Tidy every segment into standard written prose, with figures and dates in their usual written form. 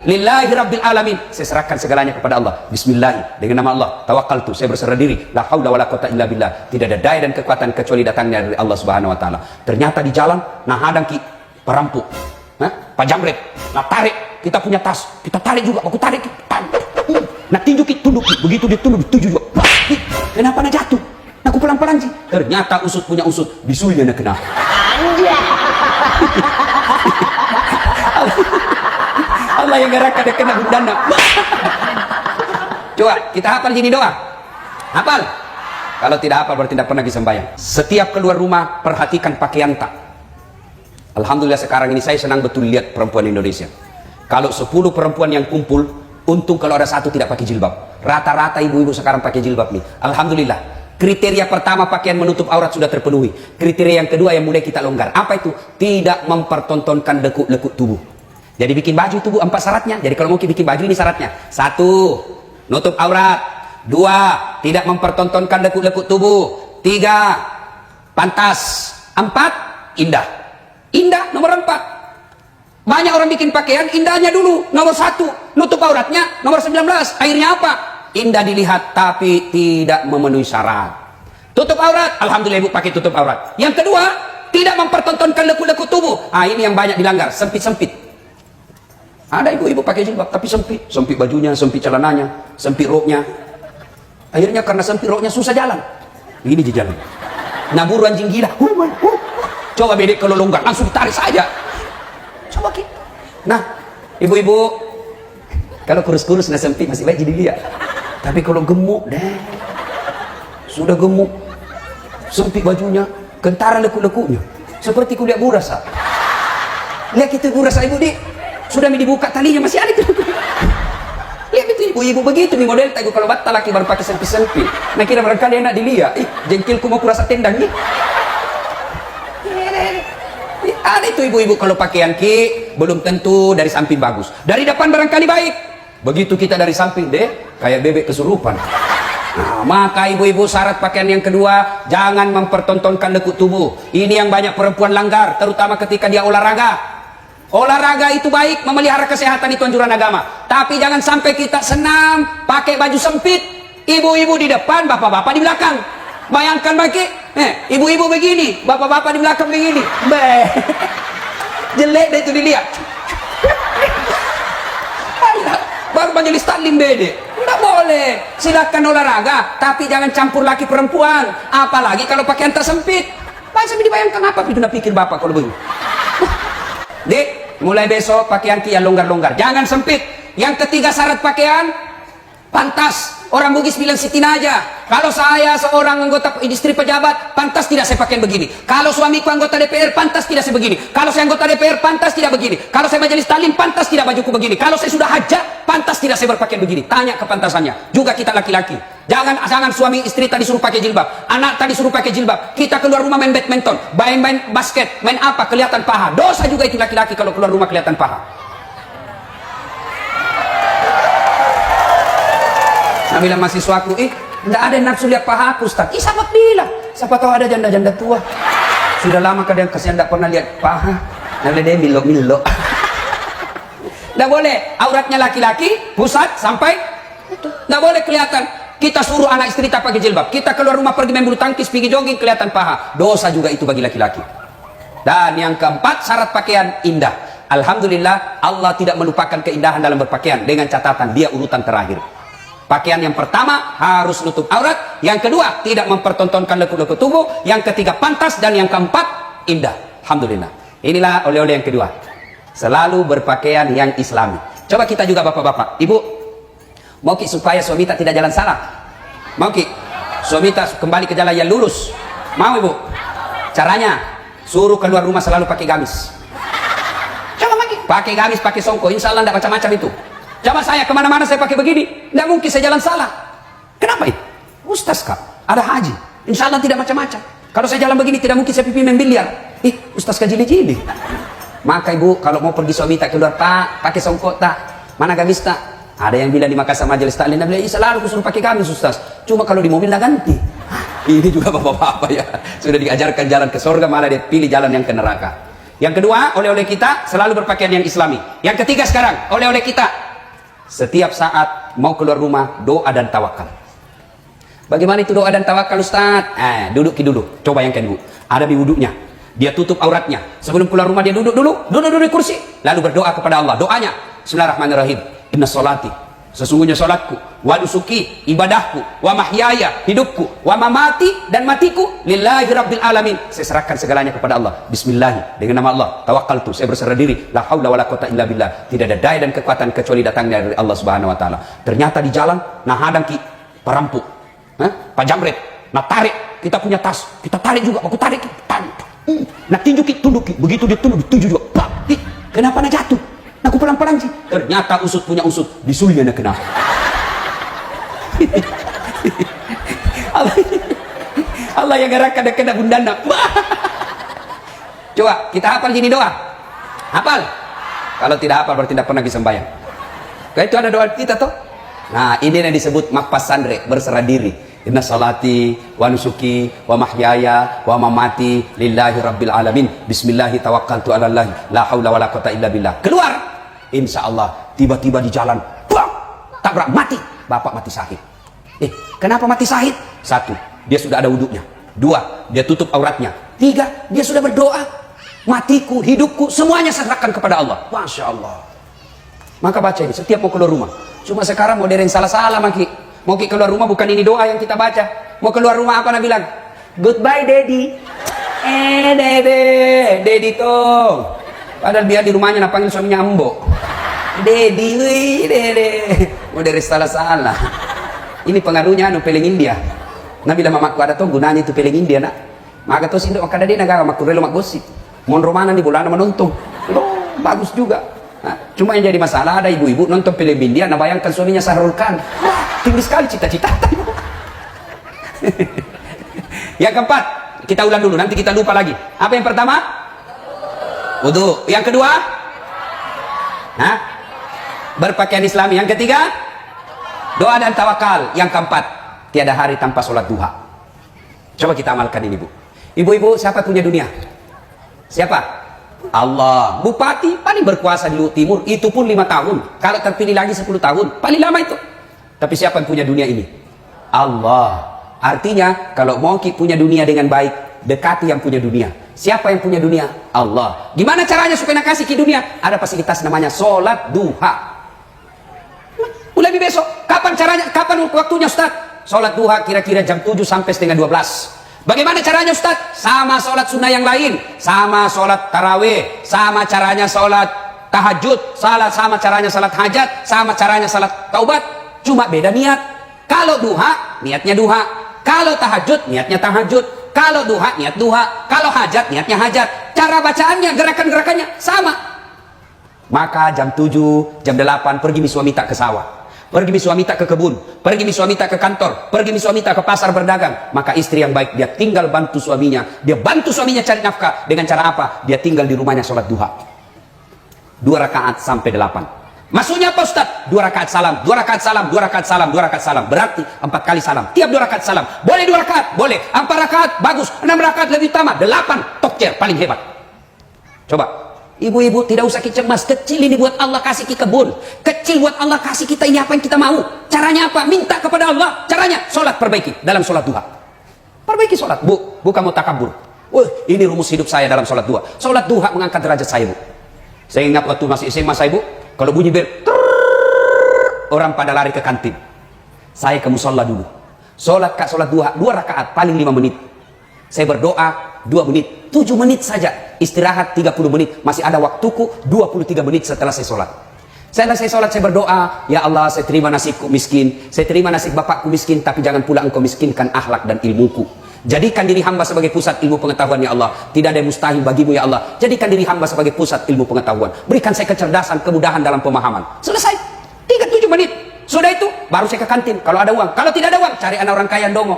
Lillahi Rabbil Alamin, saya serahkan segalanya kepada Allah. Bismillah, dengan nama Allah tawakkaltu, saya berserah diri. La haula wala quwata illa billah, tidak ada daya dan kekuatan kecuali datangnya dari Allah Subhanahu wa taala. Ternyata di jalan nah hadang ki perampok, Pak Jamret, nah tarik kita punya tas, kita tarik juga, aku tarik, nah tinju ki tunduk, begitu dia tunduk dituju juga. Kenapa nak jatuh? Aku pelan-pelan sih. Ternyata usut punya usut, bisulnya nak kena. Allah yang gerak ada kena gundana. Coba kita hafal gini doa. Hafal. Kalau tidak hafal berarti tidak pernah sembahyang. Setiap keluar rumah perhatikan pakaian tak. Alhamdulillah sekarang ini saya senang betul lihat perempuan Indonesia. Kalau 10 perempuan yang kumpul, untung kalau ada satu tidak pakai jilbab. Rata-rata ibu-ibu sekarang pakai jilbab nih. Alhamdulillah. Kriteria pertama pakaian menutup aurat sudah terpenuhi. Kriteria yang kedua yang mulai kita longgar. Apa itu? Tidak mempertontonkan lekuk-lekuk tubuh. Jadi bikin baju itu 4 syaratnya. Jadi kalau mau bikin baju ini syaratnya. 1. Nutup aurat. 2. Tidak mempertontonkan lekuk-lekuk tubuh. 3. Pantas. 4. Indah. Indah nomor 4. Banyak orang bikin pakaian indahnya dulu. Nomor 1. Nutup auratnya. Nomor 19. Akhirnya apa? Indah dilihat tapi tidak memenuhi syarat. Tutup aurat. Alhamdulillah ibu pakai tutup aurat. Yang kedua. Tidak mempertontonkan lekuk-lekuk tubuh. Ini yang banyak dilanggar. Sempit-sempit. Ada ibu-ibu pakai jilbab tapi sempit, sempit bajunya, sempit celananya, sempit roknya. Akhirnya karena sempit roknya susah jalan. Ini di jalan. Naburu anjing gila. Coba bedek kalau longgar langsung ditarik saja. Coba ki. Nah, ibu-ibu kalau kurus-kurus nah sempit masih baik jadi dia. Tapi kalau gemuk deh. Sudah gemuk. Sempit bajunya, kentara lekuk-lekuknya. Seperti kuliah burasa. Lihat itu burasa ibu di. Sudah dibuka talinya masih ada tuh. Lihat itu ibu-ibu begitu nih model tahu kalau batal laki baru pakai sempit-sempit. Nah kira barangkali enak dilihat. Jengkilku mau kurasa tendang nih. Ada itu ibu-ibu kalau pakaian ki belum tentu dari samping bagus. Dari depan barangkali baik. Begitu kita dari samping deh kayak bebek kesurupan. Nah, maka ibu-ibu syarat pakaian yang kedua jangan mempertontonkan lekuk tubuh. Ini yang banyak perempuan langgar terutama ketika dia olahraga. Olahraga itu baik, memelihara kesehatan itu anjuran agama. Tapi jangan sampai kita senam pakai baju sempit. Ibu-ibu di depan, bapak-bapak di belakang. Bayangkan bagi, ibu-ibu begini, bapak-bapak di belakang begini. Jelek deh itu dilihat. Baru majelis taklim bede. Tidak boleh. Silakan olahraga, tapi jangan campur laki perempuan. Apalagi kalau pakaian tak sempit. Sampai dibayangkan apa itu nak pikir bapak kalau begini. Dek, mulai besok pakaian yang longgar-longgar, jangan sempit. Yang ketiga syarat pakaian pantas. Orang Bugis bilang sitina aja. Kalau saya seorang anggota istri pejabat, pantas tidak saya pakaian begini. Kalau suamiku anggota DPR, pantas tidak saya begini. Kalau saya anggota DPR, pantas tidak begini. Kalau saya majelis taklim, pantas tidak bajuku begini. Kalau saya sudah hajat, pantas tidak saya berpakaian begini. Tanya kepantasannya. Juga kita laki-laki. Jangan suami istri tadi suruh pakai jilbab, anak tadi suruh pakai jilbab, kita keluar rumah main badminton, main basket, main apa kelihatan paha. Dosa juga itu laki-laki kalau keluar rumah kelihatan paha. Nah bilang mahasiswaku, tidak ada yang nafsu lihat paha aku Ustaz. Siapa bilang? Siapa tahu ada janda-janda tua. Sudah lama kadang kasihan tidak pernah lihat paha. Nah dia milo-milo. Tidak boleh, auratnya laki-laki, pusat sampai tidak boleh kelihatan. Kita suruh anak istri tak pakai jilbab. Kita keluar rumah pergi main bulu tangkis, pergi jogging kelihatan paha. Dosa juga itu bagi laki-laki. Dan yang keempat syarat pakaian indah. Alhamdulillah Allah tidak melupakan keindahan dalam berpakaian dengan catatan dia urutan terakhir. Pakaian yang pertama harus nutup aurat, yang kedua tidak mempertontonkan lekuk-lekuk tubuh, yang ketiga pantas, dan yang keempat indah. Alhamdulillah. Inilah oleh-oleh yang kedua. Selalu berpakaian yang islami. Coba kita juga bapak-bapak, ibu, mau ki supaya suami tak tidak jalan salah? Mau ki suami tak kembali ke jalan yang lurus? Mau ibu? Caranya suruh keluar rumah selalu pakai gamis. Coba pakai gamis, pakai songko, insya Allah tidak macam-macam itu. Coba saya kemana-mana saya pakai begini, tidak mungkin saya jalan salah. Kenapa itu? Ustaz kak, ada haji, insya Allah tidak macam-macam. Kalau saya jalan begini tidak mungkin saya pipi main biliar. Ustaz kak jili-jili. Maka ibu kalau mau pergi suami tak keluar tak pakai songkok tak, mana gamis tak? Ada yang bilang di Makassar majelis taklim, dia bilang selalu aku suruh pakai gamis Ustaz. Cuma kalau di mobil dah ganti. Ini juga bapak-bapak ya, sudah diajarkan jalan ke surga malah dia pilih jalan yang ke neraka. Yang kedua, oleh-oleh kita selalu berpakaian yang islami. Yang ketiga sekarang, oleh-oleh kita setiap saat mau keluar rumah, doa dan tawakal. Bagaimana itu doa dan tawakal, Ustaz? Duduk dulu. Coba bayangkan Bu, ada di wuduknya. Dia tutup auratnya. Sebelum keluar rumah dia duduk dulu di kursi. Lalu berdoa kepada Allah. Doanya, Bismillahirrahmanirrahim. Inna sholati, sesungguhnya sholatku, wa nusuki, ibadahku, wa mahyaya, hidupku, wa mamati, dan matiku, lillahi rabbil alamin. Saya serahkan segalanya kepada Allah. Bismillah, dengan nama Allah. Tawakkaltu, saya berserah diri. La haula wala quwata illa billah. Tidak ada daya dan kekuatan kecuali datangnya dari Allah Subhanahu wa taala. Ternyata di jalan, nah hadang ki perampok. Pak Jamret, nah tarik, kita punya tas, kita tarik juga, aku tarik, tarik. Nah tinju ki, tunduk ki, begitu dia tunduk, dituju juga. Kenapa nak jatuh? Aku pelan-pelan sih. Ternyata usut punya usut, disulinya nak kena. Allah yang gerakkan nak kena bundana. Coba kita hafal gini doa. Hafal? Kalau tidak hafal berarti tidak pernah sembahyang. Kayak itu ada doa kita toh. Nah ini yang disebut makpas sandre, berserah diri. Inna salati wa nusuki wa mahyaya wa mamati lillahi rabbil alamin. Bismillahi tawakkaltu ala Allah. La haula wala quwata illa billah. Keluar. Insya Allah tiba-tiba di jalan bang, tabrak, mati. Bapak mati syahid. Kenapa mati syahid? Satu, dia sudah ada wuduknya. Dua, dia tutup auratnya. Tiga, dia sudah berdoa. Matiku, hidupku, semuanya serahkan kepada Allah. Masya Allah. Maka baca ini setiap mau keluar rumah. Cuma sekarang modern salah-salah maki. Mau keluar rumah bukan ini doa yang kita baca. Mau keluar rumah apa nak bilang? Goodbye daddy. Daddy toh. Padahal dia di rumahnya nak panggil suaminya Ambo. Dedi, dede. Mau dari salah-salah. Ini pengaruhnya peling India. Nabi lama makku ada tuh gunanya itu peling India nak. Maka tuh sih kada di negara makku relo mak gosip. Mon romanan di bulan menonton. Loh, bagus juga. Nah, cuma yang jadi masalah ada ibu-ibu nonton film India, nah bayangkan suaminya Sahrul Khan. Wah, tinggi sekali cita-cita. Yang keempat, kita ulang dulu, nanti kita lupa lagi. Apa yang pertama? Wudu. Yang kedua? Berpakaian Islami. Yang ketiga? Doa dan tawakal. Yang keempat, tiada hari tanpa sholat duha. Coba kita amalkan ini Bu. Ibu-ibu, siapa punya dunia? Siapa? Allah. Bupati paling berkuasa di Luhut Timur, itu pun 5 tahun. Kalau terpilih lagi 10 tahun, paling lama itu. Tapi siapa yang punya dunia ini? Allah. Artinya, kalau mau punya dunia dengan baik, dekati yang punya dunia. Siapa yang punya dunia? Allah. Gimana caranya supaya nak kasih ke dunia? Ada fasilitas namanya sholat duha. Mulai besok. Kapan caranya? Kapan waktunya Ustaz? Sholat duha kira-kira jam 7 sampai setengah 12. Bagaimana caranya Ustaz? Sama sholat sunnah yang lain. Sama sholat tarawih. Sama caranya sholat tahajud. Sama caranya sholat hajat. Sama caranya sholat taubat. Cuma beda niat. Kalau duha, niatnya duha. Kalau tahajud, niatnya tahajud. Kalau duha, niat duha. Kalau hajat, niatnya hajat. Cara bacaannya, gerakan-gerakannya sama. Maka jam 7, jam 8 pergi miswamita ke sawah. Pergi miswamita ke kebun. Pergi miswamita ke kantor. Pergi miswamita ke pasar berdagang. Maka istri yang baik, dia tinggal bantu suaminya. Dia bantu suaminya cari nafkah. Dengan cara apa? Dia tinggal di rumahnya sholat duha. 2 rakaat sampai 8. Maksudnya apa Ustaz? 2 rakaat salam, 2 rakaat salam, 2 rakaat salam, 2 rakaat salam. Berarti 4 kali salam. Tiap 2 rakaat salam. Boleh 2 rakaat? Boleh. 4 rakaat? Bagus. 6 rakaat lebih utama. 8 tokcer paling hebat. Coba. Ibu-ibu tidak usah cemas. Kecil ini buat Allah kasih ke kebun. Kecil buat Allah kasih kita ini apa yang kita mau. Caranya apa? Minta kepada Allah. Caranya sholat perbaiki dalam sholat duha. Perbaiki sholat. Bu, bukan mau takabur. Ini rumus hidup saya dalam sholat duha. Sholat duha mengangkat derajat saya Bu. Saya ingat waktu masih SMA saya Bu. Kalau bunyi bel, orang pada lari ke kantin. Saya ke musola dulu. Sholat duha 2 rakaat paling 5 menit. Saya berdoa 2 menit, 7 menit saja. Istirahat 30 menit. Masih ada waktuku 23 menit setelah saya sholat. Setelah saya sholat saya berdoa, ya Allah saya terima nasibku miskin. Saya terima nasib bapakku miskin. Tapi jangan pula engkau miskinkan akhlak dan ilmuku. Jadikan diri hamba sebagai pusat ilmu pengetahuan ya Allah. Tidak ada yang mustahil bagimu ya Allah. Jadikan diri hamba sebagai pusat ilmu pengetahuan. Berikan saya kecerdasan, kemudahan dalam pemahaman. Selesai. 37 menit. Sudah itu, baru saya ke kantin. Kalau ada uang. Kalau tidak ada uang, cari anak orang kaya dongo.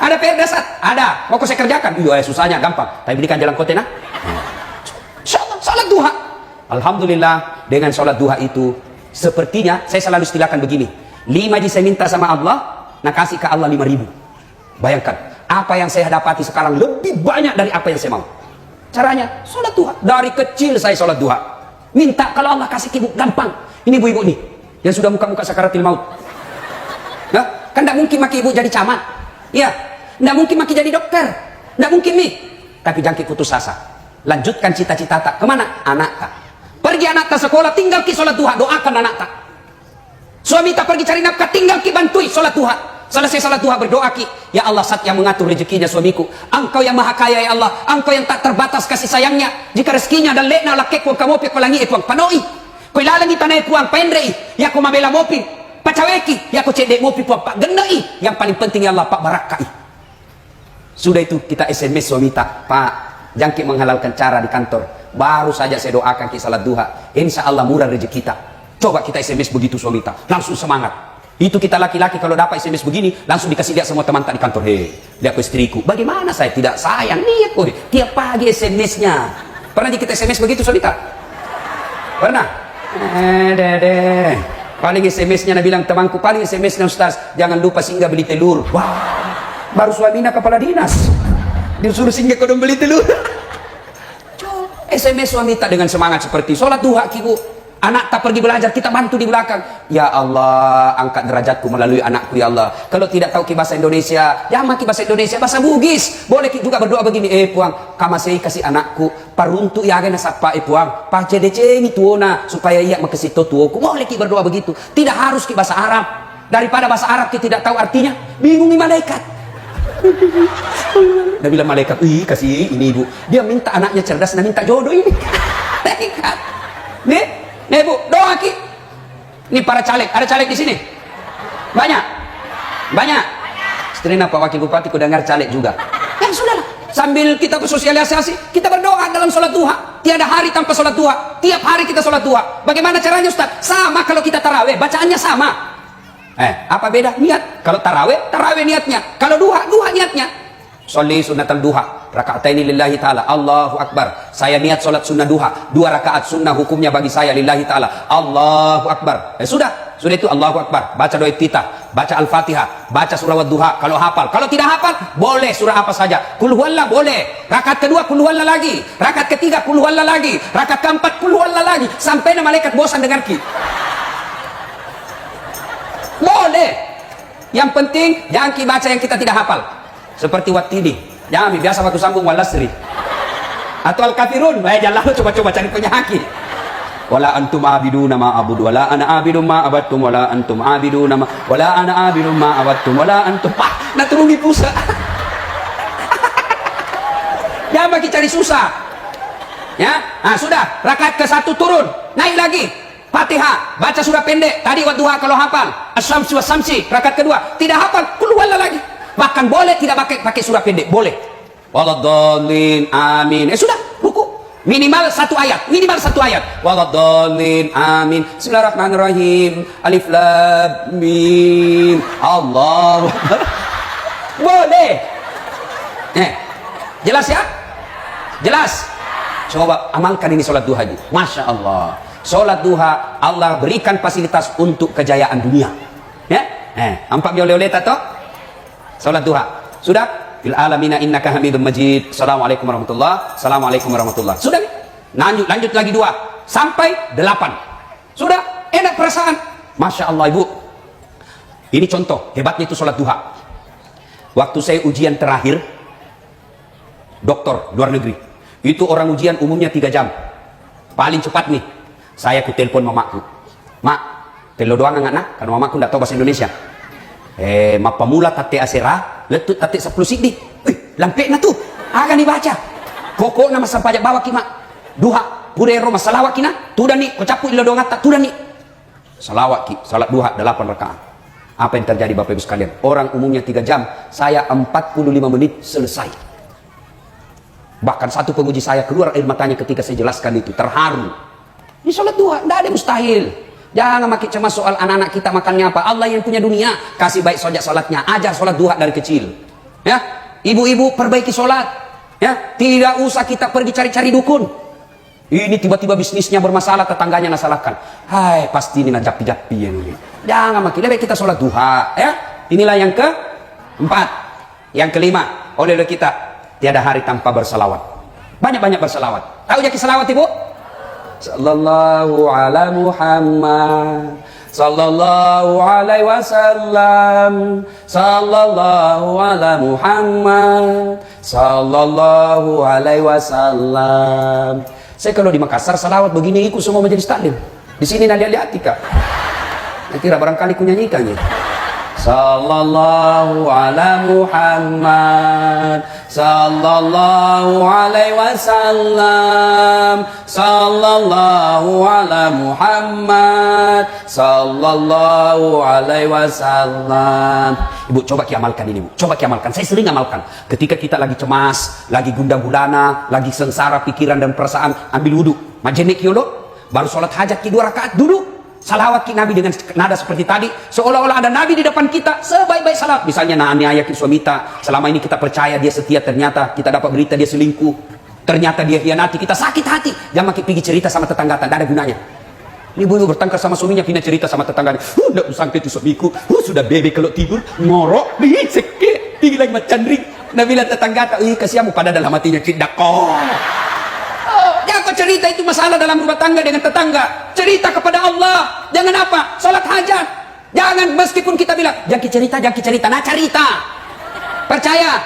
Ada PR dasar? Ada. Mau saya kerjakan? Iya, susahnya gampang. Tapi berikan jalan kote nah. Salat duha. Alhamdulillah, dengan sholat duha itu, sepertinya saya selalu istilahkan begini. 5 saya minta sama Allah, nah kasih ke Allah 5.000. Bayangkan, apa yang saya dapati sekarang lebih banyak dari apa yang saya mau. caranya? Sholat duha. Dari kecil saya sholat duha. Minta kalau Allah kasih ibu gampang. Ini ibu-ibu nih yang sudah muka-muka sakaratil maut. Nah, kan tidak mungkin maki ibu jadi camat. Iya, tidak mungkin maki jadi dokter. Tidak mungkin nih. Tapi jangkit putus asa. Lanjutkan cita-cita tak. Kemana? Anak tak. Pergi anak tak sekolah, tinggal ki sholat duha. Doakan anak tak. Suami tak pergi cari nafkah, tinggal ki bantui sholat duha. Selesai salat duha berdoa ki, ya Allah saat yang mengatur rezekinya suamiku, Engkau yang maha kaya ya Allah, Engkau yang tak terbatas kasih sayangnya. Jika rezekinya dan lekna lakek kuang kamu pi kolangi kuang panoi, ko ilalangi tanai kuang pendrei, ya ko mabela mopi, pacaweki, ya ko cedek mopi kuang pak gendai. Yang paling penting ya Allah pak barakai. Sudah itu kita SMS suami tak, Pak, jangkit menghalalkan cara di kantor. Baru saja saya doakan ki salat duha, insya Allah murah rezeki kita. Coba kita SMS begitu suami tak, langsung semangat. Itu kita laki-laki kalau dapat SMS begini langsung dikasih lihat semua teman tak di kantor. Hei, lihat ke istriku. Bagaimana saya tidak sayang? Lihat, tiap pagi SMS-nya. Pernah kita SMS begitu, Solita? Pernah? Dede. Paling SMS-nya bilang temanku, paling SMS-nya Ustaz, jangan lupa singgah beli telur. Wah, baru suaminya kepala dinas. Disuruh singgah kodong beli telur. SMS suami tak dengan semangat seperti sholat duha kibu. Anak tak pergi belajar, kita bantu di belakang. Ya Allah, angkat derajatku melalui anakku ya Allah. Kalau tidak tahu bahasa Indonesia, ya maki bahasa Indonesia, bahasa Bugis. Boleh juga berdoa begini, puang, kamasei kasih anakku paruntu ya gana sapa puang, pacedece ini tuona supaya ia makasih tuoku. Boleh ki berdoa begitu. Tidak harus ki bahasa Arab. Daripada bahasa Arab kita tidak tahu artinya, bingungi malaikat. Dia bilang malaikat, kasih ini ibu. Dia minta anaknya cerdas, dan minta jodoh ini. Malaikat. Nih bu, doa ki. Ini para caleg, ada caleg di sini? Banyak? Banyak? Seterina Pak Wakil Bupati ku dengar caleg juga. Ya sudahlah, sambil kita bersosialisasi, kita berdoa dalam sholat duha. Tiada hari tanpa sholat duha. Tiap hari kita sholat duha. Bagaimana caranya Ustaz? Sama kalau kita taraweh, bacaannya sama. Apa beda? Niat. Kalau taraweh, taraweh niatnya. Kalau duha, duha niatnya. Sholli sunnatal duha, raka'ataini lillahi ta'ala, Allahu Akbar. Saya niat sholat sunnah duha, 2 rakaat sunnah hukumnya bagi saya lillahi ta'ala, Allahu Akbar. Sudah itu Allahu Akbar. Baca doa iftitah, baca Al-Fatihah, baca surah Wadduha kalau hafal. Kalau tidak hafal, boleh surah apa saja. Qul huwallah boleh. Rakaat kedua qul huwallah lagi. Rakaat ketiga qul huwallah lagi. Rakaat keempat qul huwallah lagi. Sampai malaikat bosan dengar ki. Boleh. Yang penting jangan ki baca yang kita tidak hafal. Seperti Wattini, jangan biasa waktu sambung walasri atau Al-Kafirun, jangan lalu coba-coba cari penyakit. Wala antum abiduna ma abud, wala ana abidum ma abattum, wala antum abiduna ma, wala ana abidum ma abattum, wala antum. Naturungi pusat. Jangan bagi cari susah. Ya, sudah. Rakaat ke-1 turun, naik lagi. Fatihah, baca surah pendek. Tadi Wadduha kalau hafal. As-Samsi was-Samsi. Rakaat kedua tidak hafal, qul huwallah lagi. Bahkan boleh tidak pakai surah pendek, boleh. Waladhdallin, amin. Sudah, ruku. Minimal 1 ayat, Waladhdallin, amin. Bismillahirrahmanirrahim. Alif lam mim. Allahu Akbar. Boleh. Jelas ya? Jelas. Coba amalkan ini sholat duha. Masya Allah. Sholat duha Allah berikan fasilitas untuk kejayaan dunia. Ya? Nampak oleh-oleh tato? Salat duha. Sudah? Fil alamina innaka hamidum majid. Assalamualaikum warahmatullahi. Assalamualaikum warahmatullahi. Sudah? Lanjut lagi 2 sampai 8. Sudah? Enak perasaan. Masya Allah ibu. Ini contoh hebatnya itu salat duha. Waktu saya ujian terakhir doktor luar negeri. Itu orang ujian umumnya 3 jam. Paling cepat nih. Saya ku telepon mamaku. Mak, telo doang anak, karena mamaku tidak tahu bahasa Indonesia. Mapamula tate asera, letut tate 10 sidi. Lampek na tu. Akan dibaca. Koko nama sampajak bawa kima. Duha, purero masalawat kina. Tudan ni, kocapu ilo doang atak, tudan ni. Salawat ki, salat duha 8 rakaat. Apa yang terjadi Bapak Ibu sekalian? Orang umumnya 3 jam, saya 45 menit selesai. Bahkan satu penguji saya keluar air matanya ketika saya jelaskan itu, terharu. Ini salat duha, tidak ada mustahil. Jangan makin cemas soal anak-anak kita makannya apa. Allah yang punya dunia, kasih baik sojak salatnya, ajar salat duha dari kecil. Ya, ibu-ibu perbaiki salat. Ya, tidak usah kita pergi cari-cari dukun. Ini tiba-tiba bisnisnya bermasalah, tetangganya nasalahkan. Hai, pasti ini najapi-japi yang ini. Jangan makin lebih kita salat duha. Ya, inilah yang ke-4. Yang kelima, oleh kita tiada hari tanpa bersalawat. Banyak-banyak berselawat. Tahu jadi selawat ibu? Sallallahu ala Muhammad, sallallahu alaihi wasallam, sallallahu ala Muhammad, sallallahu alaihi wasallam. Saya kalau di Makassar salawat begini ikut semua majelis taklim. Di sini nanti lihat kak. Kira barangkali ku nyanyikannya. Sallallahu ala Muhammad, sallallahu alaihi wasallam, sallallahu ala Muhammad, sallallahu alaihi wasallam. Ibu coba kiamalkan ini, Bu. Coba kiamalkan. Saya sering amalkan. Ketika kita lagi cemas, lagi gundah gulana, lagi sengsara pikiran dan perasaan, ambil wudu. Majenik yolo, baru sholat hajat ki 2 rakaat dulu. Salawat ki Nabi dengan nada seperti tadi, seolah-olah ada Nabi di depan kita, sebaik-baik salawat. Misalnya aniaya ki suamita, selama ini kita percaya dia setia, ternyata kita dapat berita dia selingkuh, ternyata dia khianati, kita sakit hati. Jangan makin pergi cerita sama tetangga, tak ada gunanya. Ini bunuh bertengkar sama suaminya, pindah cerita sama tetangganya. Nggak usah itu suamiku, sudah bebe kalau tidur, ngorok, sekit, tinggi lagi macam ring. Nabi bilang tetangga, kasihamu pada dalam hatinya, tidak kok. Jangan cerita itu masalah dalam rumah tangga dengan tetangga. Cerita kepada Allah. Jangan apa? Salat hajat. Jangan meskipun kita bilang jangan cerita. Nah cerita. Percaya.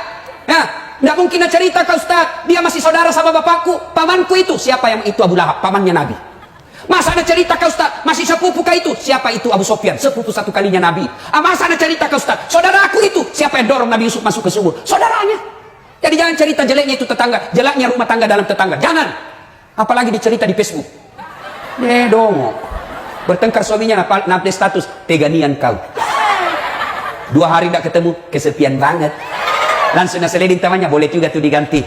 Ya, tidak mungkin nak cerita ke Ustaz. Dia masih saudara sama bapakku. Pamanku itu. Siapa yang itu? Abu Lahab. Pamannya Nabi. Masa ada cerita ke Ustaz? Masih sepupu kah itu? Siapa itu? Abu Sofyan. Sepupu satu kalinya Nabi. Masa ada cerita ke Ustaz? Saudara aku itu. Siapa yang dorong Nabi Yusuf masuk ke sumur? Saudaranya. Jadi jangan cerita jeleknya itu tetangga. Jeleknya rumah tangga dalam tetangga. Jangan. Apalagi dicerita di Facebook. Dong. Bertengkar suaminya update status, teganian kau. 2 hari tidak ketemu, kesepian banget. Langsung seleding temannya, boleh juga tuh diganti.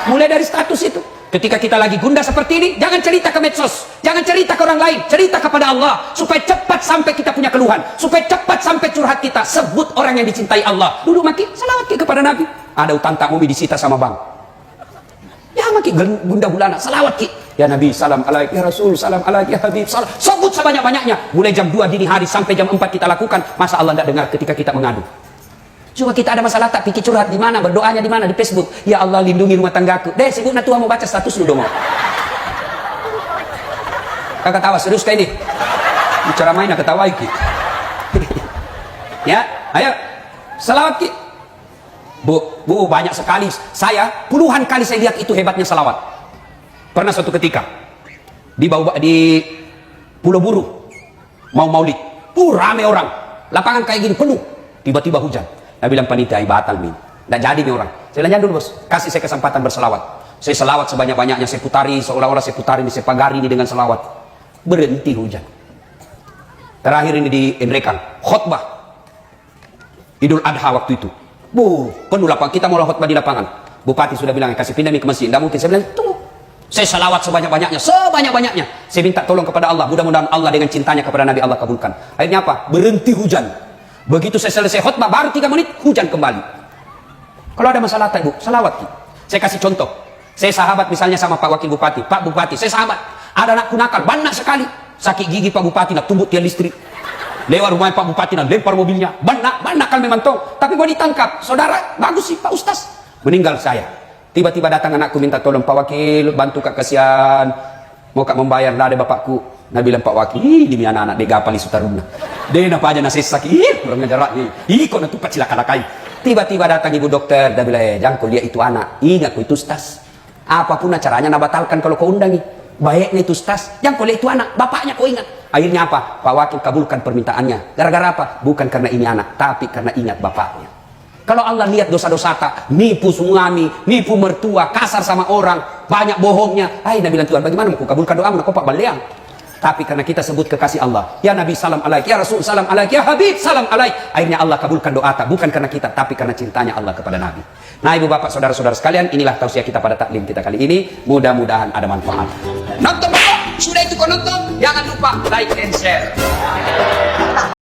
Mulai dari status itu. Ketika kita lagi gundah seperti ini, jangan cerita ke medsos, jangan cerita ke orang lain, cerita kepada Allah supaya cepat sampai kita punya keluhan, supaya cepat sampai curhat kita. Sebut orang yang dicintai Allah. Duduk maki, salawat kepada Nabi. Ada utang tak mobil disita sama bank. Ya maki gundah gulana, salawat ki. Ya Nabi, salam alaik, ya Rasul, salam alaik, ya Habib, salam. Sebut sebanyak-banyaknya. Mulai jam 2 dini hari sampai jam 4 kita lakukan. Masa Allah tidak dengar ketika kita mengadu? Coba kita ada masalah tak pikir curhat di mana, berdoanya di mana, di Facebook. Ya Allah lindungi rumah tanggaku. Deh sibuk nak Tuhan mau baca status lu dong. Kakak tawa serius kayak ini. Bicara main nak ketawa iki. Ya, ayo. Salawat ki. Bu, banyak sekali. Saya puluhan kali saya lihat itu hebatnya salawat. Pernah suatu ketika di Pulau Buru mau maulid, rame orang, lapangan kayak gini penuh, tiba-tiba hujan. Saya bilang panitia batal min, nggak jadi nih orang. Saya bilang dulu bos, kasih saya kesempatan berselawat. Saya selawat sebanyak-banyaknya, saya putari seolah-olah saya putari, saya pagari ini dengan selawat. Berhenti hujan. Terakhir ini di Endrekan, khutbah Idul Adha waktu itu. Penuh lapangan, kita mau khutbah di lapangan. Bupati sudah bilang kasih pindah ke masjid, nggak mungkin. Saya bilang tunggu. Saya selawat sebanyak-banyaknya. Saya minta tolong kepada Allah. Mudah-mudahan Allah dengan cintanya kepada Nabi Allah kabulkan. Akhirnya apa? Berhenti hujan. Begitu saya selesai khutbah, baru 3 menit, hujan kembali. Kalau ada masalah tak ibu, salawat. Saya kasih contoh. Saya sahabat misalnya sama Pak Wakil Bupati. Pak Bupati, saya sahabat. Ada anakku nakal, banyak sekali. Sakit gigi Pak Bupati, nak tumbuk tiang listrik. Lewat rumah Pak Bupati, nak lempar mobilnya. Banyak kan memang tong. Tapi mau ditangkap. Saudara, bagus sih Pak Ustaz. Meninggal saya. Tiba-tiba datang anakku minta tolong, Pak Wakil, bantu kak kasihan. Mau kak membayar lah ada bapakku. Nabi bilang Pak Wakil, ini anak-anak dia gapali sutaruna. Dia apa aja nasi sakit, orang ngejarak ni. Kok nak tupat cilaka-lakai. Tiba-tiba datang ibu dokter, dia bilang, jangan kau lihat itu anak. Ingat kau itu Ustaz. Apapun caranya nak batalkan kalau kau undangi. Baiknya itu Ustaz, jangan kau lihat itu anak. Bapaknya kau ingat. Akhirnya apa? Pak Wakil kabulkan permintaannya. Gara-gara apa? Bukan karena ini anak, tapi karena ingat bapaknya. Kalau Allah lihat dosa-dosa tak, nipu suami, nipu mertua, kasar sama orang, banyak bohongnya. Nabi bilang Tuhan, bagaimana mau kabulkan doamu? Nak kopak baleang. Tapi karena kita sebut kekasih Allah, ya Nabi salam alaik, ya Rasul salam alaik, ya Habib salam alaik. Akhirnya Allah kabulkan doa tak, bukan karena kita, tapi karena cintanya Allah kepada Nabi. Nah ibu bapak saudara-saudara sekalian, inilah tausiah kita pada taklim kita kali ini. Mudah-mudahan ada manfaat. Nonton bapak, sudah itu kau nonton, jangan lupa like and share.